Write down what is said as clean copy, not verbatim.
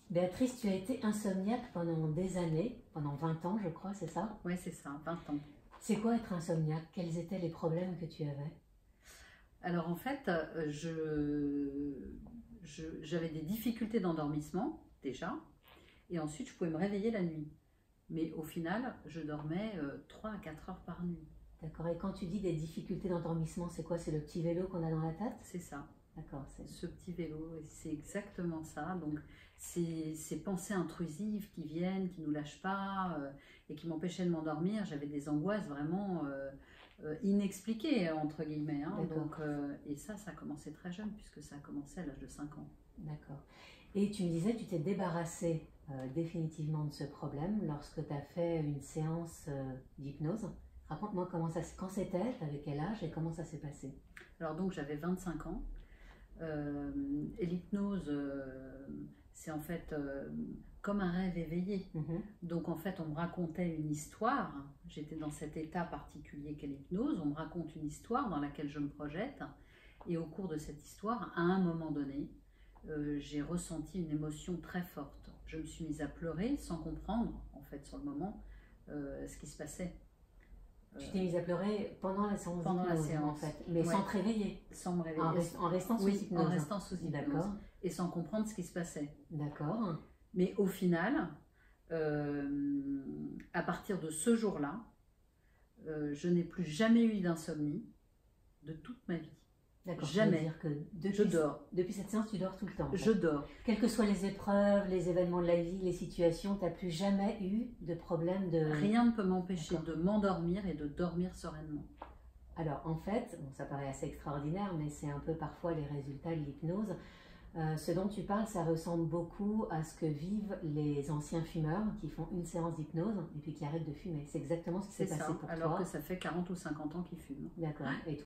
Béatrice, tu as été insomniaque pendant des années, pendant 20 ans je crois, c'est ça? Oui, c'est ça, 20 ans. C'est quoi être insomniaque? Quels étaient les problèmes que tu avais? Alors en fait, j'avais des difficultés d'endormissement déjà, et ensuite je pouvais me réveiller la nuit. Mais au final, je dormais 3 à 4 heures par nuit. D'accord. Et quand tu dis des difficultés d'endormissement, c'est quoi? C'est le petit vélo qu'on a dans la tête? C'est ça, D'accord. ce petit vélo, et c'est exactement ça. Donc ces pensées intrusives qui viennent, qui ne nous lâchent pas, et qui m'empêchaient de m'endormir. J'avais des angoisses vraiment inexpliquées, entre guillemets, hein. Donc, et ça a commencé très jeune, puisque ça a commencé à l'âge de 5 ans. D'accord. Et tu me disais que tu t'es débarrassée définitivement de ce problème lorsque tu as fait une séance d'hypnose. Raconte-moi quand c'était, avec quel âge et comment ça s'est passé. Alors donc j'avais 25 ans. Et l'hypnose, c'est en fait comme un rêve éveillé. Donc en fait, on me racontait une histoire. J'étais dans cet état particulier qu'est l'hypnose. On me raconte une histoire dans laquelle je me projette. Et au cours de cette histoire, à un moment donné, j'ai ressenti une émotion très forte. Je me suis mise à pleurer sans comprendre, en fait, sur le moment, ce qui se passait. Tu t'es mise à pleurer pendant la séance Pendant la séance, en fait, mais ouais. Sans te réveiller. Sans me réveiller. En restant sous hypnose. En restant sous hypnose. D'accord. Et sans comprendre ce qui se passait. D'accord. Mais au final, à partir de ce jour-là, je n'ai plus jamais eu d'insomnie de toute ma vie. D'accord. Jamais. Dire que je dors. Depuis cette séance, tu dors tout le temps. Je dors. Quelles que soient les épreuves, les événements de la vie, les situations, tu n'as plus jamais eu de problème de... Rien ne peut m'empêcher de m'endormir et de dormir sereinement. Alors en fait, bon, ça paraît assez extraordinaire, mais c'est un peu parfois les résultats de l'hypnose. Ce dont tu parles, ça ressemble beaucoup à ce que vivent les anciens fumeurs qui font une séance d'hypnose et puis qui arrêtent de fumer. C'est exactement ce qui s'est passé pour toi. Alors que ça fait 40 ou 50 ans qu'ils fument. D'accord. Et